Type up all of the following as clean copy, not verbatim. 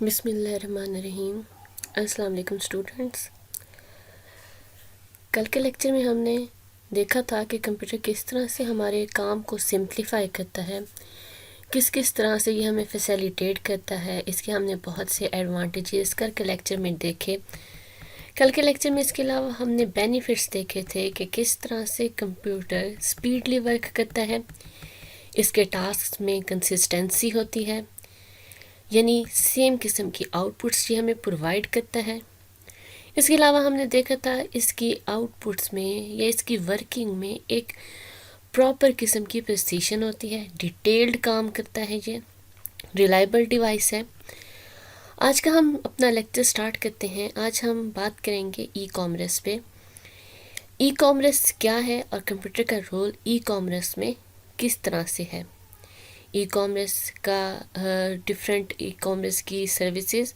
بسم اللہ الرحمن الرحیم۔ السلام علیکم اسٹوڈنٹس۔ کل کے لیکچر میں ہم نے دیکھا تھا کہ کمپیوٹر کس طرح سے ہمارے کام کو سمپلیفائی کرتا ہے، کس طرح سے یہ ہمیں فیسیلیٹیٹ کرتا ہے۔ اس کے ہم نے بہت سے ایڈوانٹیجز کل کے لیکچر میں دیکھے۔ کل کے لیکچر میں اس کے علاوہ ہم نے بینیفٹس دیکھے تھے کہ کس طرح سے کمپیوٹر سپیڈلی ورک کرتا ہے، اس کے ٹاسک میں کنسسٹنسی ہوتی ہے، یعنی سیم قسم کی آؤٹ پٹس یہ ہمیں پرووائڈ کرتا ہے۔ اس کے علاوہ ہم نے دیکھا تھا اس کی آؤٹ پٹس میں یا اس کی ورکنگ میں ایک پراپر قسم کی پریسیشن ہوتی ہے، ڈیٹیلڈ کام کرتا ہے، یہ ریلائبل ڈیوائس ہے۔ آج کا ہم اپنا لیکچر سٹارٹ کرتے ہیں۔ آج ہم بات کریں گے ای کامرس پہ۔ ای کامرس کیا ہے اور کمپیوٹر کا رول ای کامرس میں کس طرح سے ہے۔ ای کامرس کا ڈفرینٹ ای کامرس کی سروسز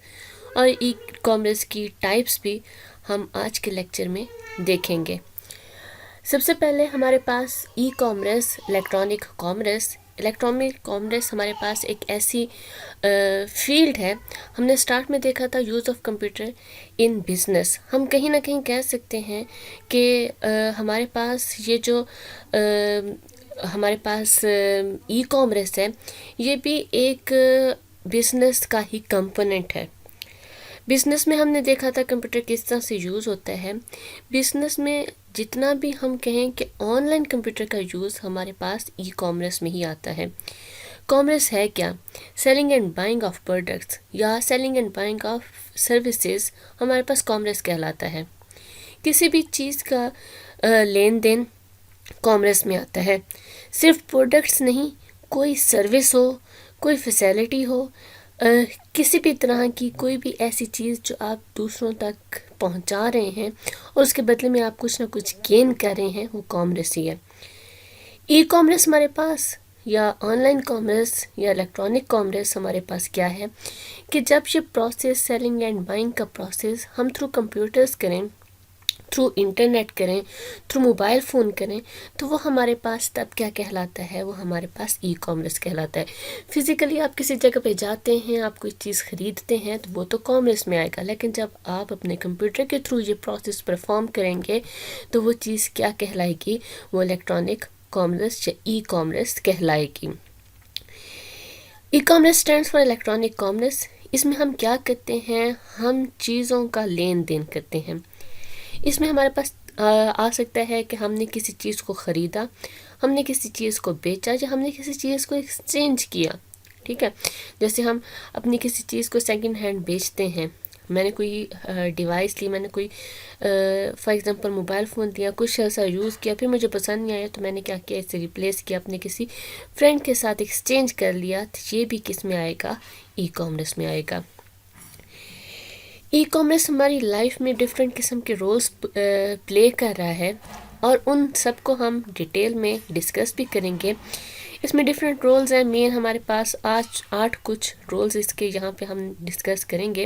اور ای کامرس کی ٹائپس بھی ہم آج کے لیکچر میں دیکھیں گے۔ سب سے پہلے ہمارے پاس e commerce, electronic commerce. Electronic commerce ہمارے پاس ایک ایسی فیلڈ ہے، ہم نے سٹارٹ میں دیکھا تھا use of computer in business. ہم کہیں نہ کہیں کہہ سکتے ہیں کہ ہمارے پاس یہ جو ہمارے پاس ای کامرس ہے، یہ بھی ایک بزنس کا ہی کمپوننٹ ہے۔ بزنس میں ہم نے دیکھا تھا کمپیوٹر کس طرح سے یوز ہوتا ہے۔ بزنس میں جتنا بھی ہم کہیں کہ آن لائن کمپیوٹر کا یوز ہمارے پاس ای کامرس میں ہی آتا ہے۔ کامرس ہے کیا؟ Selling and buying of products یا selling and buying of services ہمارے پاس کامرس کہلاتا ہے۔ کسی بھی چیز کا لین دین کامرس میں آتا ہے۔ صرف پروڈکٹس نہیں، کوئی سروس ہو، کوئی فیسیلٹی ہو، کسی بھی طرح کی کوئی بھی ایسی چیز جو آپ دوسروں تک پہنچا رہے ہیں اور اس کے بدلے میں آپ کچھ نہ کچھ گین کر رہے ہیں، وہ کامرس ہی ہے۔ ای کامرس ہمارے پاس یا آن لائن کامرس یا الیکٹرانک کامرس ہمارے پاس کیا ہے کہ جب یہ پروسیس سیلنگ اینڈ بائنگ کا پروسیس ہم تھرو کمپیوٹرز کریں، تھرو انٹرنیٹ کریں، تھرو موبائل فون کریں، تو وہ ہمارے پاس تب کیا کہلاتا ہے؟ وہ ہمارے پاس ای کامرس کہلاتا ہے۔ فزیکلی آپ کسی جگہ پہ جاتے ہیں، آپ کوئی چیز خریدتے ہیں تو وہ تو کامرس میں آئے گا، لیکن جب آپ اپنے کمپیوٹر کے تھرو یہ پروسیس پرفارم کریں گے تو وہ چیز کیا کہلائے گی؟ وہ الیکٹرانک کامرس یا ای کامرس کہلائے گی۔ E commerce stands for electronic commerce. اس میں ہم کیا کرتے ہیں؟ ہم چیزوں کا لین دین کرتے ہیں۔ اس میں ہمارے پاس آ سکتا ہے کہ ہم نے کسی چیز کو خریدا، ہم نے کسی چیز کو بیچا، یا ہم نے کسی چیز کو ایکسچینج کیا، ٹھیک ہے۔ جیسے ہم اپنی کسی چیز کو سیکنڈ ہینڈ بیچتے ہیں۔ میں نے کوئی ڈیوائس لی، میں نے کوئی فار ایگزامپل موبائل فون لیا، کچھ ایسا یوز کیا، پھر مجھے پسند نہیں آیا تو میں نے کیا کیا؟ اسے ریپلیس کیا، اپنے کسی فرینڈ کے ساتھ ایکسچینج کر لیا، تو یہ بھی کس میں آئے گا؟ ای کامرس میں آئے گا۔ ای کامرس ہماری لائف میں ڈفرینٹ قسم کے رولز پلے کر رہا ہے اور ان سب کو ہم ڈیٹیل میں ڈسکس بھی کریں گے۔ اس میں ڈفرینٹ رولز ہیں، مین ہمارے پاس آج 8 کچھ رولز اس کے یہاں پہ ہم ڈسکس کریں گے،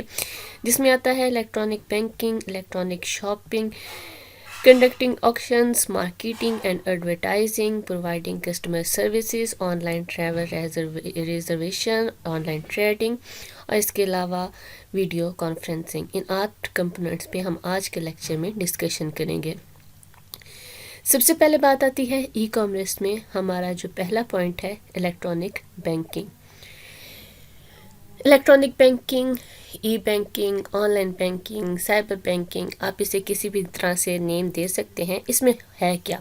جس میں آتا ہے electronic banking, electronic shopping, conducting auctions, marketing and advertising, providing customer services, online travel reservation, online trading, اور اس کے علاوہ ویڈیو کانفرنسنگ۔ ان 8 کمپوننٹس پہ ہم آج کے لیکچر میں ڈسکشن کریں گے۔ سب سے پہلے بات آتی ہے ای کامرس میں ہمارا جو پہلا پوائنٹ ہے electronic banking. Electronic banking, E banking, on line banking, cyber banking, آپ اسے کسی بھی طرح سے نیم دے سکتے ہیں۔ اس میں ہے کیا؟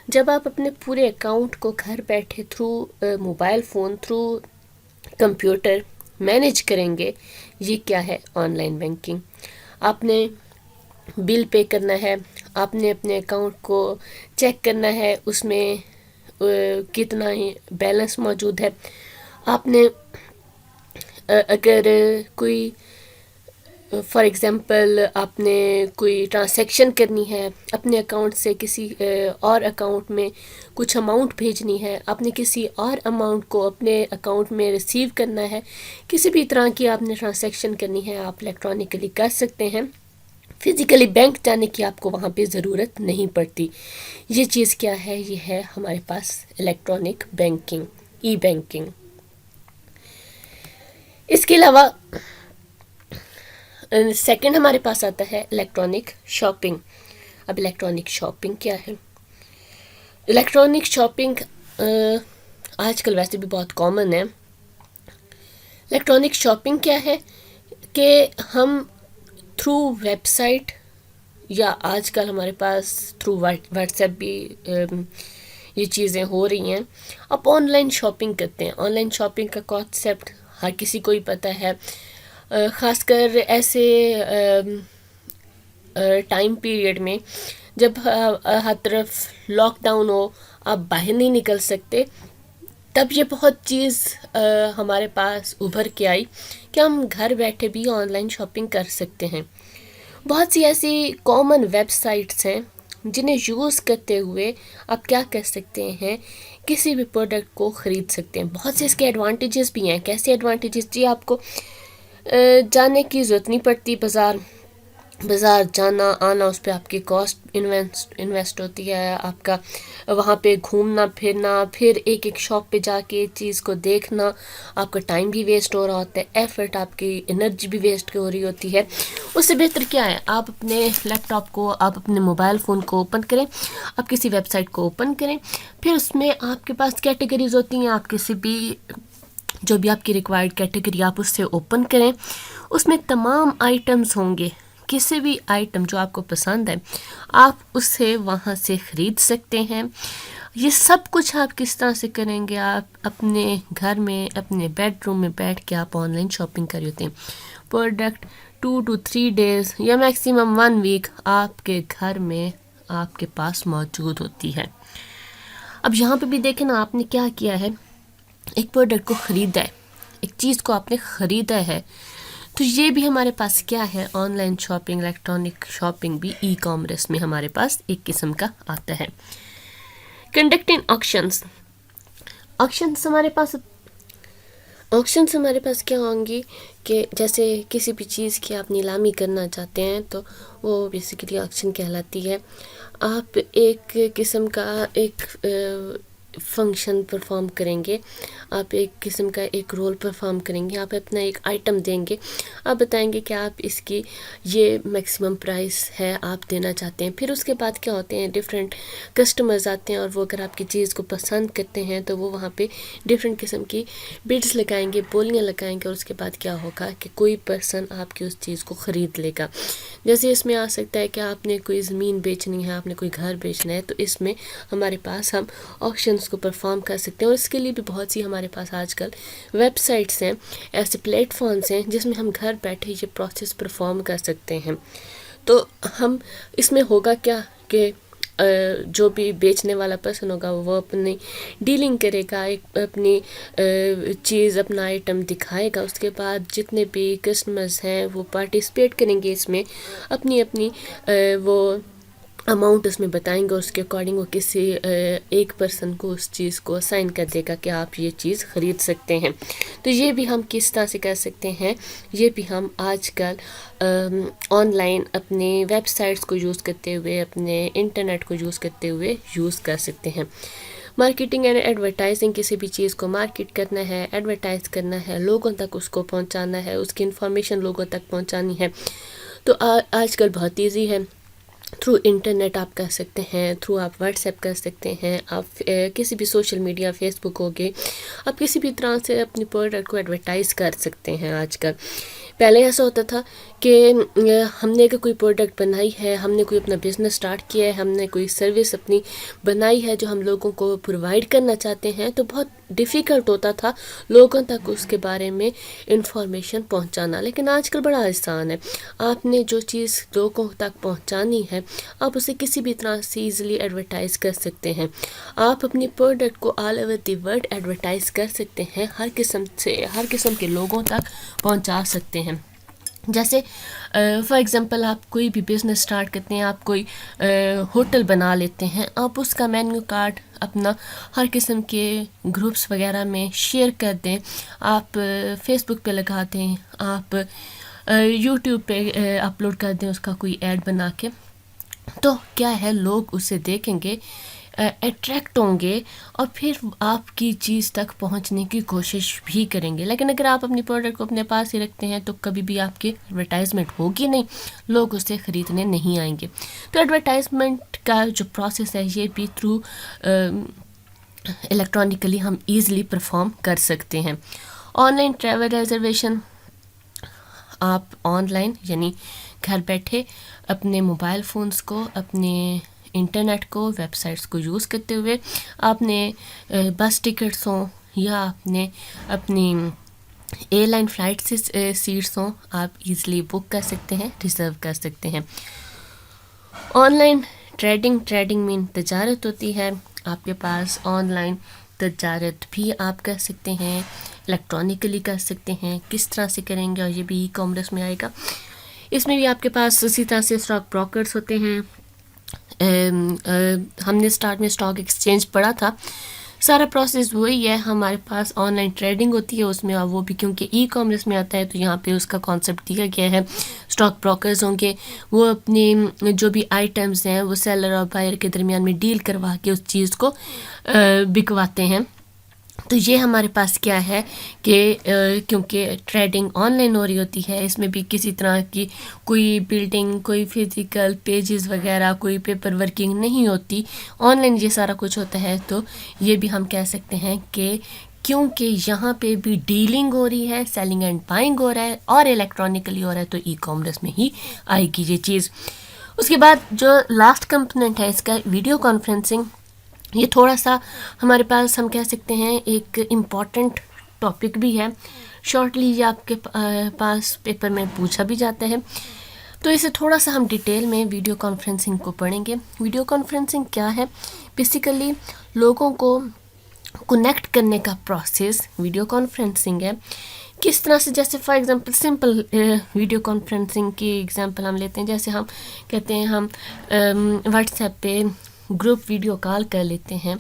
جب آپ اپنے پورے اکاؤنٹ کو گھر بیٹھے through mobile phone, through computer manage کریں گے، یہ کیا ہے؟ On line banking. آپ نے بل پے کرنا ہے، آپ نے اپنے اکاؤنٹ کو چیک کرنا ہے، اس میں کتنا بیلنس موجود ہے۔ آپ نے اگر کوئی فار ایگزامپل آپ نے کوئی ٹرانزیکشن کرنی ہے، اپنے اکاؤنٹ سے کسی اور اکاؤنٹ میں کچھ اماؤنٹ بھیجنی ہے، آپ نے کسی اور اماؤنٹ کو اپنے اکاؤنٹ میں ریسیو کرنا ہے، کسی بھی طرح کی آپ نے ٹرانزیکشن کرنی ہے، آپ الیکٹرانکلی کر سکتے ہیں۔ فزیکلی بینک جانے کی آپ کو وہاں پہ ضرورت نہیں پڑتی۔ یہ چیز کیا ہے؟ یہ ہے ہمارے پاس الیکٹرانک بینکنگ، ای بینکنگ۔ اس کے علاوہ سیکنڈ ہمارے پاس آتا ہے الیکٹرانک شاپنگ. اب الیکٹرانک شاپنگ کیا ہے؟ الیکٹرانک شاپنگ آج کل ویسے بھی بہت کامن ہے. الیکٹرانک شاپنگ کیا ہے کہ ہم تھرو ویب سائٹ یا آج کل ہمارے پاس تھرو واٹس ایپ بھی یہ چیزیں ہو رہی ہیں. آپ آن لائن شاپنگ کرتے ہیں. آن لائن شاپنگ کا کانسیپٹ ہر کسی کو ہی پتہ ہے، خاص کر ایسے ٹائم پیریڈ میں جب ہر طرف لاک ڈاؤن ہو، آپ باہر نہیں نکل سکتے، تب یہ بہت چیز ہمارے پاس ابھر کے آئی کہ ہم گھر بیٹھے بھی آن لائن شاپنگ کر سکتے ہیں. بہت سی ایسی کامن ویب سائٹس ہیں جنہیں یوز کرتے ہوئے آپ کیا کر سکتے ہیں، کسی بھی پروڈکٹ کو خرید سکتے ہیں. بہت سے اس کے ایڈوانٹیجز بھی ہیں. کیسے ایڈوانٹیجز؟ جی، آپ کو جانے کی ضرورت نہیں پڑتی. بازار جانا آنا، اس پہ آپ کی کاسٹ انویسٹ ہوتی ہے. آپ کا وہاں پہ گھومنا پھرنا، پھر ایک ایک شاپ پہ جا کے چیز کو دیکھنا، آپ کا ٹائم بھی ویسٹ ہو رہا ہوتا ہے، ایفرٹ، آپ کی انرجی بھی ویسٹ ہو رہی ہوتی ہے. اس سے بہتر کیا ہے، آپ اپنے لیپ ٹاپ کو، آپ اپنے موبائل فون کو اوپن کریں، آپ کسی ویب سائٹ کو اوپن کریں، پھر اس میں آپ کے پاس کیٹیگریز ہوتی ہیں. آپ کسی بھی جو بھی آپ کی ریکوائرڈ کیٹیگری آپ اس سے اوپن کریں، اس میں تمام آئٹمز ہوں گے. کسی بھی آئٹم جو آپ کو پسند ہے آپ اسے وہاں سے خرید سکتے ہیں. یہ سب کچھ آپ کس طرح سے کریں گے؟ آپ اپنے گھر میں اپنے بیڈ روم میں بیٹھ کے آپ آن لائن شاپنگ کر ہوتے ہیں. پروڈکٹ 2 to 3 days یا میکسیمم 1 week آپ کے گھر میں آپ کے پاس موجود ہوتی ہے. اب یہاں پہ بھی دیکھیں نا، آپ نے کیا کیا ہے، ایک پروڈکٹ کو خریدا ہے، ایک چیز کو آپ نے خریدا ہے. تو یہ بھی ہمارے پاس کیا ہے، on line shopping, electronic shopping بھی ای کامرس میں ہمارے پاس ایک قسم کا آتا ہے. کنڈکٹنگ آکشنز ہمارے پاس کیا ہوں گی کہ جیسے کسی بھی چیز کی آپ نیلامی کرنا چاہتے ہیں تو وہ بیسیکلی آکشن کہلاتی ہے. آپ ایک قسم کا ایک فنکشن پرفارم کریں گے، آپ ایک قسم کا ایک رول پرفارم کریں گے. آپ اپنا ایک آئٹم دیں گے، آپ بتائیں گے کہ آپ اس کی یہ میکسیمم پرائس ہے آپ دینا چاہتے ہیں. پھر اس کے بعد کیا ہوتے ہیں، ڈفرینٹ کسٹمرز آتے ہیں اور وہ اگر آپ کی چیز کو پسند کرتے ہیں تو وہ وہاں پہ ڈفرینٹ قسم کی بڈس لگائیں گے، بولیاں لگائیں گے، اور اس کے بعد کیا ہوگا کہ کوئی پرسن آپ کی اس چیز کو خرید لے گا. جیسے اس میں آ سکتا ہے کہ آپ نے کوئی زمین بیچنی ہے، آپ نے کوئی گھر بیچنا ہے، تو اس میں ہمارے پاس ہم آکشنز کو پرفارم کر سکتے ہیں. اور اس کے لیے بھی بہت سی ہمارے پاس آج کل ویب سائٹس ہیں، ایسے پلیٹ فارمز ہیں جس میں ہم گھر بیٹھے یہ پروسیس پرفارم کر سکتے ہیں. تو ہم اس میں ہوگا کیا کہ جو بھی بیچنے والا پرسن ہوگا وہ اپنی ڈیلنگ کرے گا، اپنی چیز، اپنا آئٹم دکھائے گا. اس کے بعد جتنے بھی کسٹمرز ہیں وہ پارٹیسپیٹ کریں گے اس میں، اپنی وہ اماؤنٹ اس میں بتائیں گے، اس کے اکارڈنگ وہ کسی ایک پرسن کو اس چیز کو اسائن کر دے گا کہ آپ یہ چیز خرید سکتے ہیں. تو یہ بھی ہم کس طرح سے کر سکتے ہیں، یہ بھی ہم آج کل آن لائن اپنے ویب سائٹس کو یوز کرتے ہوئے، اپنے انٹرنیٹ کو یوز کرتے ہوئے یوز کر سکتے ہیں. مارکیٹنگ اینڈ ایڈورٹائزنگ، کسی بھی چیز کو مارکیٹ کرنا ہے، ایڈورٹائز کرنا ہے، لوگوں تک اس کو پہنچانا ہے، اس کی انفارمیشن لوگوں تک پہنچانی ہے. تو آج کل بہت ایزی ہے. تھرو انٹرنیٹ آپ کر سکتے ہیں، تھرو آپ واٹس ایپ کر سکتے ہیں، آپ کسی بھی سوشل میڈیا، فیس بک ہو گئے، آپ کسی بھی طرح سے اپنی پروڈکٹ کو ایڈورٹائز کر سکتے ہیں. آج کل پہلے ایسا ہوتا تھا کہ ہم نے اگر کوئی پروڈکٹ بنائی ہے، ہم نے کوئی اپنا بزنس سٹارٹ کیا ہے، ہم نے کوئی سروس اپنی بنائی ہے جو ہم لوگوں کو پرووائڈ کرنا چاہتے ہیں، تو بہت ڈیفیکلٹ ہوتا تھا لوگوں تک اس کے بارے میں انفارمیشن پہنچانا. لیکن آج کل بڑا آسان ہے. آپ نے جو چیز لوگوں تک پہنچانی ہے آپ اسے کسی بھی طرح سے ایزیلی ایڈورٹائز کر سکتے ہیں. آپ اپنی پروڈکٹ کو all over the world advertise کر سکتے ہیں، ہر قسم کے لوگوں تک پہنچا سکتے ہیں. جیسے فار ایگزامپل آپ کوئی بھی بزنس سٹارٹ کرتے ہیں، آپ کوئی ہوٹل بنا لیتے ہیں، آپ اس کا مینیو کارڈ اپنا ہر قسم کے گروپس وغیرہ میں شیئر کر دیں، آپ فیس بک پہ لگا دیں، آپ یوٹیوب پہ اپلوڈ کر دیں اس کا کوئی ایڈ بنا کے. تو کیا ہے، لوگ اسے دیکھیں گے، اٹریکٹ ہوں گے اور پھر آپ کی چیز تک پہنچنے کی کوشش بھی کریں گے. لیکن اگر آپ اپنی پروڈکٹ کو اپنے پاس ہی رکھتے ہیں تو کبھی بھی آپ کی ایڈورٹائزمنٹ ہوگی نہیں, لوگ اسے خریدنے نہیں آئیں گے. تو ایڈورٹائزمنٹ کا جو پروسیس ہے یہ بھی تھرو الیکٹرانکلی ہم ایزیلی پرفارم کر سکتے ہیں. آن لائن ٹریول ریزرویشن, آپ آن لائن یعنی گھر بیٹھے اپنے موبائل فونز کو, اپنے انٹرنیٹ کو, ویب سائٹس کو یوز کرتے ہوئے آپ نے بس ٹکٹس ہوں یا آپ نے اپنی ایئر لائن فلائٹ سے سیٹس ہوں, آپ ایزیلی بک کر سکتے ہیں, ریزرو کر سکتے ہیں. آن لائن ٹریڈنگ مین تجارت ہوتی ہے. آپ کے پاس آن لائن تجارت بھی آپ کر سکتے ہیں, الیکٹرانکلی کر سکتے ہیں. کس طرح سے کریں گے, اور یہ بھی ای کامرس میں آئے گا. اس میں بھی آپ کے پاس اسی طرح سے اسٹاک بروکرز ہوتے ہیں. ہم نے اسٹارٹ میں اسٹاک ایکسچینج پڑھا تھا, سارا پروسیس وہی ہے. ہمارے پاس آن لائن ٹریڈنگ ہوتی ہے اس میں, اور وہ بھی کیونکہ ای کامرس میں آتا ہے تو یہاں پہ اس کا کانسیپٹ دیا گیا ہے. اسٹاک بروکرز ہوں گے, وہ اپنی جو بھی آئٹمس ہیں وہ سیلر اور بائر کے درمیان میں ڈیل کروا کے اس چیز کو بکواتے ہیں. تو یہ ہمارے پاس کیا ہے کہ کیونکہ ٹریڈنگ آن لائن ہو رہی ہوتی ہے, اس میں بھی کسی طرح کی کوئی بلڈنگ, کوئی فزیکل پیجز وغیرہ, کوئی پیپر ورکنگ نہیں ہوتی, آن لائن یہ سارا کچھ ہوتا ہے. تو یہ بھی ہم کہہ سکتے ہیں کہ کیونکہ یہاں پہ بھی ڈیلنگ ہو رہی ہے, سیلنگ اینڈ بائنگ ہو رہا ہے اور الیکٹرانکلی ہو رہا ہے, تو ای کامرس میں ہی آئے گی یہ چیز. اس کے بعد جو لاسٹ کمپوننٹ ہے اس کا, ویڈیو کانفرنسنگ. یہ تھوڑا سا ہمارے پاس ہم کہہ سکتے ہیں ایک امپورٹنٹ ٹاپک بھی ہے. شارٹلی یہ آپ کے پاس پیپر میں پوچھا بھی جاتا ہے, تو اسے تھوڑا سا ہم ڈیٹیل میں ویڈیو کانفرنسنگ کو پڑھیں گے. ویڈیو کانفرنسنگ کیا ہے؟ بیسیکلی لوگوں کو کنیکٹ کرنے کا پروسیس ویڈیو کانفرنسنگ ہے. کس طرح سے, جیسے for example simple video conferencing کی ایگزامپل ہم لیتے ہیں. جیسے ہم کہتے ہیں ہم واٹس ایپ پہ گروپ ویڈیو کال کر لیتے ہیں,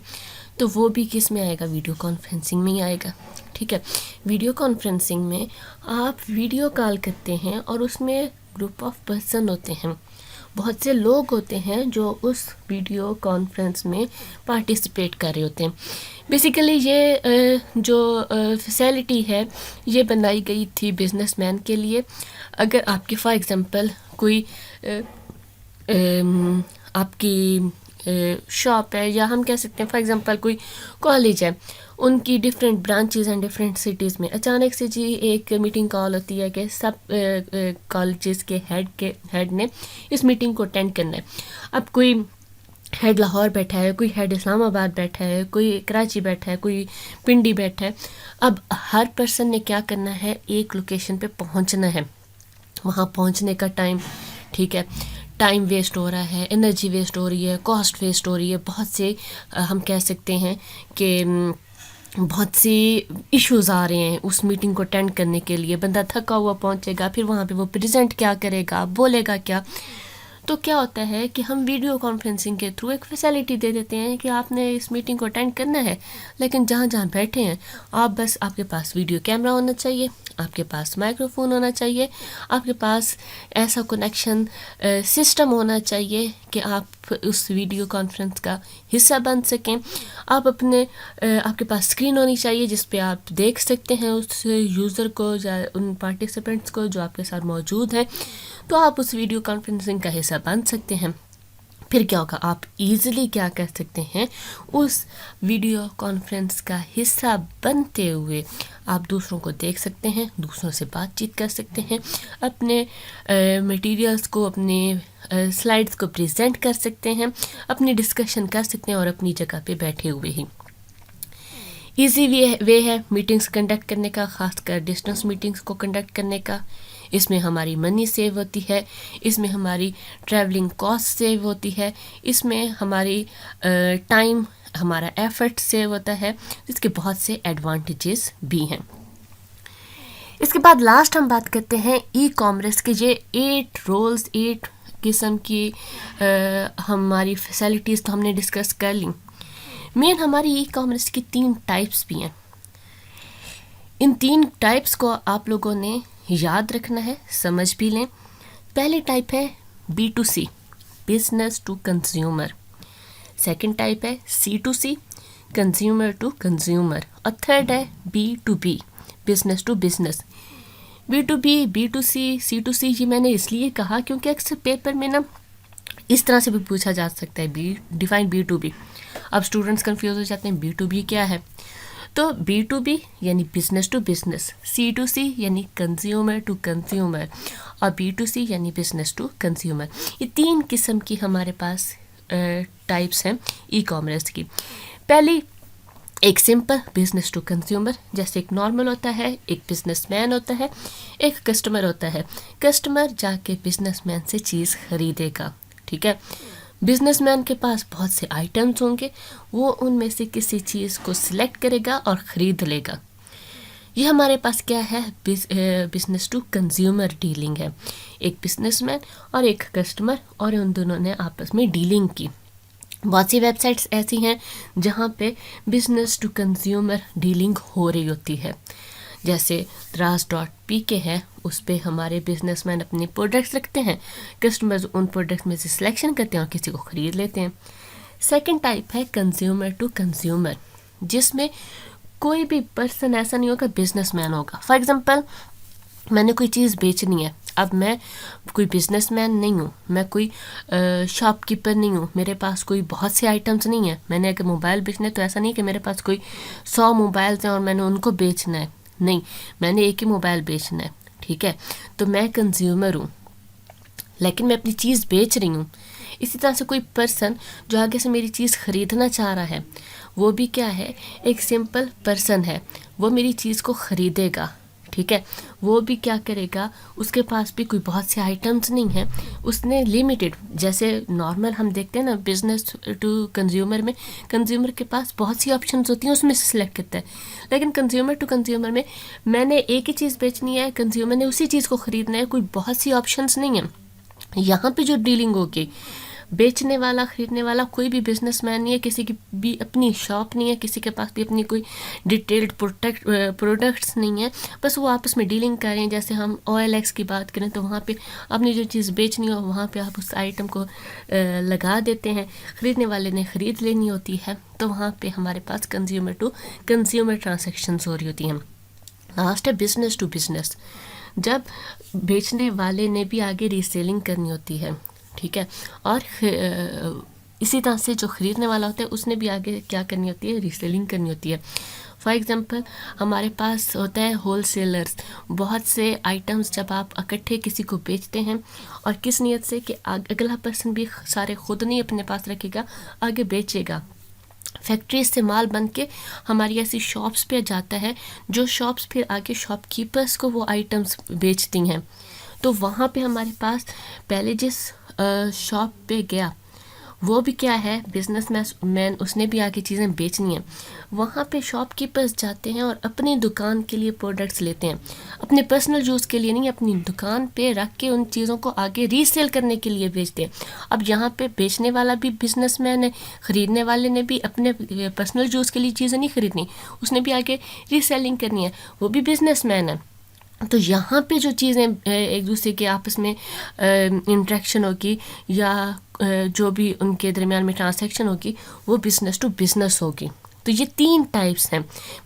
تو وہ بھی کس میں آئے گا, ویڈیو کانفرنسنگ میں ہی آئے گا. ٹھیک ہے, ویڈیو کانفرنسنگ میں آپ ویڈیو کال کرتے ہیں اور اس میں گروپ آف پرسن ہوتے ہیں, بہت سے لوگ ہوتے ہیں جو اس ویڈیو کانفرنس میں پارٹیسپیٹ کر رہے ہوتے ہیں. بیسیکلی یہ جو فیسیلٹی ہے یہ بنائی گئی تھی بزنس مین کے لیے. اگر آپ کی فار ایگزامپل کوئی آپ کی شاپ ہے, یا ہم کہہ سکتے ہیں فار ایگزامپل کوئی کالج ہے, ان کی ڈفرینٹ برانچز ہیں ڈفرینٹ سٹیز میں, اچانک سے جی ایک میٹنگ کال ہوتی ہے کہ سب کالجز کے ہیڈ نے اس میٹنگ کو اٹینڈ کرنا ہے. اب کوئی ہیڈ لاہور بیٹھا ہے, کوئی ہیڈ اسلام آباد بیٹھا ہے, کوئی کراچی بیٹھا ہے, کوئی پنڈی بیٹھا ہے. اب ہر پرسن نے کیا کرنا ہے, ایک لوکیشن پہ پہنچنا ہے. وہاں پہنچنے کا ٹائم, ٹھیک ہے, ٹائم ویسٹ ہو رہا ہے, انرجی ویسٹ ہو رہی ہے, کاسٹ ویسٹ ہو رہی ہے. بہت سے ہم کہہ سکتے ہیں کہ بہت سی ایشوز آ رہے ہیں اس میٹنگ کو اٹینڈ کرنے کے لیے. بندہ تھکا ہوا پہنچے گا, پھر وہاں پہ وہ پریزنٹ کیا کرے گا, بولے گا کیا. تو کیا ہوتا ہے کہ ہم ویڈیو کانفرنسنگ کے تھرو ایک فیسلٹی دے دیتے ہیں کہ آپ نے اس میٹنگ کو اٹینڈ کرنا ہے, لیکن جہاں جہاں بیٹھے ہیں آپ بس, آپ کے پاس ویڈیو کیمرہ ہونا چاہیے, آپ کے پاس مائکرو فون ہونا چاہیے, آپ کے پاس ایسا کنیکشن سسٹم ہونا چاہیے کہ آپ اس ویڈیو کانفرنس کا حصہ بن سکیں. آپ آپ کے پاس اسکرین ہونی چاہیے جس پہ آپ دیکھ سکتے ہیں اس یوزر کو یا ان پارٹیسپینٹس کو جو آپ کے ساتھ موجود ہیں, تو آپ اس ویڈیو کانفرنسنگ کا حصہ بن سکتے ہیں. پھر کیا ہوگا, آپ ایزیلی کیا کر سکتے ہیں, اس ویڈیو کانفرنس کا حصہ بنتے ہوئے آپ دوسروں کو دیکھ سکتے ہیں, دوسروں سے بات چیت کر سکتے ہیں, اپنے مٹیریلز کو, اپنے سلائڈز کو پریزنٹ کر سکتے ہیں, اپنی ڈسکشن کر سکتے ہیں, اور اپنی جگہ پہ بیٹھے ہوئے ہی. ایزی وے ہے میٹنگز کنڈکٹ کرنے کا, خاص کر ڈسٹنس میٹنگز کو کنڈکٹ کرنے کا. اس میں ہماری منی سیو ہوتی ہے, اس میں ہماری ٹریولنگ کاسٹ سیو ہوتی ہے, اس میں ہماری ٹائم, ہمارا ایفرٹ سیو ہوتا ہے, جس کے بہت سے ایڈوانٹیجز بھی ہیں. اس کے بعد لاسٹ ہم بات کرتے ہیں ای کامرس کے. یہ 8 رولز, 8 قسم کی ہماری فیسلٹیز تو ہم نے ڈسکس کر لیں. مین ہماری ای کامرس کی 3 ٹائپس بھی ہیں. ان 3 ٹائپس کو آپ لوگوں نے یاد رکھنا ہے, سمجھ بھی لیں. پہلی ٹائپ ہے B2C, business to consumer. Second type ہے C2C, کنزیومر ٹو کنزیومر, اور تھرڈ ہے B2B, business to business. B2B, B2C, C2C یہ میں نے اس لیے کہا کیونکہ اکثر پیپر میں نا اس طرح سے بھی پوچھا جا سکتا ہے, ڈیفائن B2B. اب اسٹوڈنٹس کنفیوز ہو جاتے ہیں B2B کیا ہے. تو B2B یعنی بزنس ٹو بزنس, C2C یعنی کنزیومر ٹو کنزیومر, اور B2C یعنی بزنس ٹو کنزیومر. یہ تین قسم کی ہمارے پاس ٹائپس ہیں ای کامرس کی. پہلی ایک سمپل بزنس ٹو کنزیومر, جیسے ایک نارمل ہوتا ہے, ایک بزنس مین ہوتا ہے, ایک کسٹمر ہوتا ہے. کسٹمر جا کے بزنس مین سے چیز خریدے گا, ٹھیک ہے. بزنس مین کے پاس بہت سے آئٹمس ہوں گے, وہ ان میں سے کسی چیز کو سلیکٹ کرے گا اور خرید لے گا. یہ ہمارے پاس کیا ہے, بزنس ٹو کنزیومر ڈیلنگ ہے. ایک بزنس مین اور ایک کسٹمر, اور ان دونوں نے آپس میں ڈیلنگ کی. بہت سی ویب سائٹس ایسی ہیں جہاں پہ بزنس ٹو کنزیومر ڈیلنگ ہو رہی ہوتی ہے, جیسے Dras.pk ہے. اس پہ ہمارے بزنس مین اپنے پروڈکٹس رکھتے ہیں, کسٹمرز ان پروڈکٹس میں سے سلیکشن کرتے ہیں اور کسی کو خرید لیتے ہیں. سیکنڈ ٹائپ ہے کنزیومر ٹو کنزیومر, جس میں کوئی بھی پرسن ایسا نہیں ہوگا, بزنس مین ہوگا. فار ایگزامپل میں نے کوئی چیز بیچنی ہے, اب میں کوئی بزنس مین نہیں ہوں, میں کوئی شاپ کیپر نہیں ہوں, میرے پاس کوئی بہت سے آئٹمس نہیں ہیں. میں نے اگر موبائل بیچنا ہے تو ایسا نہیں کہ میرے پاس کوئی 100 موبائلس ہیں اور میں نے ان کو بیچنا ہے, نہیں, میں نے ایک ہی موبائل بیچنا ہے, ٹھیک ہے. تو میں کنزیومر ہوں لیکن میں اپنی چیز بیچ رہی ہوں. اسی طرح سے کوئی پرسن جو آگے سے میری چیز خریدنا چاہ رہا ہے, وہ بھی کیا ہے, ایک سمپل پرسن ہے, وہ میری چیز کو خریدے گا, ٹھیک ہے. وہ بھی کیا کرے گا, اس کے پاس بھی کوئی بہت سے آئٹمس نہیں ہیں, اس نے لمیٹڈ, جیسے نارمل ہم دیکھتے ہیں نا بزنس ٹو کنزیومر میں, کنزیومر کے پاس بہت سی آپشنز ہوتی ہیں, اس میں سے سلیکٹ کرتا ہے. لیکن کنزیومر ٹو کنزیومر میں نے ایک ہی چیز بیچنی ہے, کنزیومر نے اسی چیز کو خریدنا ہے, کوئی بہت سی آپشنز نہیں ہیں. یہاں پہ جو ڈیلنگ ہوگی, بیچنے والا خریدنے والا کوئی بھی بزنس مین نہیں ہے, کسی کی بھی اپنی شاپ نہیں ہے, کسی کے پاس بھی اپنی کوئی ڈیٹیلڈ پروڈکٹس نہیں ہیں, بس وہ آپس میں ڈیلنگ کر رہے ہیں. جیسے ہم OLX کی بات کریں تو وہاں پہ اپنی جو چیز بیچنی ہو وہاں پہ آپ اس آئٹم کو لگا دیتے ہیں, خریدنے والے نے خرید لینی ہوتی ہے, تو وہاں پہ ہمارے پاس کنزیومر ٹو کنزیومر ٹرانزیکشنز ہو رہی ہوتی ہیں. لاسٹ ہے بزنس ٹو بزنس, جب بیچنے والے نے بھی آگے ریسیلنگ کرنی ہوتی ہے, ٹھیک ہے, اور اسی طرح سے جو خریدنے والا ہوتا ہے اس نے بھی آگے کیا کرنی ہوتی ہے, ریسیلنگ کرنی ہوتی ہے. فار ایگزامپل ہمارے پاس ہوتا ہے ہول سیلرز, بہت سے آئٹمس جب آپ اکٹھے کسی کو بیچتے ہیں, اور کس نیت سے کہ اگلا پرسن بھی سارے خود نہیں اپنے پاس رکھے گا, آگے بیچے گا. فیکٹریز سے مال بن کے ہماری ایسی شاپس پہ جاتا ہے, جو شاپس پھر آگے شاپ کیپرز کو وہ آئٹمس بیچتی ہیں. تو وہاں پہ ہمارے پاس پہلے جس شاپ پہ گیا وہ بھی کیا ہے, بزنس مین, اس نے بھی آگے چیزیں بیچنی ہیں. وہاں پہ شاپ کیپرز جاتے ہیں اور اپنی دکان کے لیے پروڈکٹس لیتے ہیں, اپنے پرسنل یوز کے لیے نہیں, اپنی دکان پہ رکھ کے ان چیزوں کو آگے ریسیل کرنے کے لیے بیچتے ہیں. اب یہاں پہ بیچنے والا بھی بزنس مین ہے, خریدنے والے نے بھی اپنے پرسنل یوز کے لیے چیزیں نہیں خریدنی, اس نے بھی آگے ریسیلنگ کرنی ہے, وہ بھی بزنس مین ہے. تو یہاں پہ جو چیزیں ایک دوسرے کے آپس میں انٹریکشن ہوگی یا جو بھی ان کے درمیان میں ٹرانزیکشن ہوگی, وہ بزنس ٹو بزنس ہوگی. تو یہ تین ٹائپس ہیں,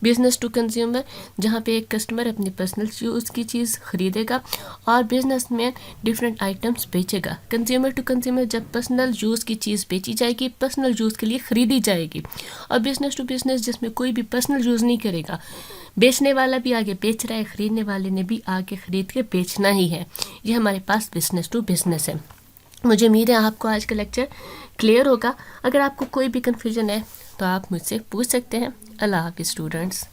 بزنس ٹو کنزیومر جہاں پہ ایک کسٹمر اپنی پرسنل یوز کی چیز خریدے گا اور بزنس مین ڈفرینٹ آئٹمس بیچے گا. کنزیومر ٹو کنزیومر جب پرسنل یوز کی چیز بیچی جائے گی, پرسنل یوز کے لیے خریدی جائے گی. اور بزنس ٹو بزنس جس میں کوئی بھی پرسنل یوز نہیں کرے گا, بیچنے والا بھی آگے بیچ رہا ہے, خریدنے والے نے بھی آگے خرید کے بیچنا ہی ہے. یہ ہمارے پاس بزنس ٹو بزنس ہے. مجھے امید ہے آپ کو آج کا لیکچر کلیئر ہوگا. اگر آپ کو کوئی بھی کنفیوژن ہے تو آپ مجھ سے پوچھ سکتے ہیں. اللہ حافظ اسٹوڈنٹس.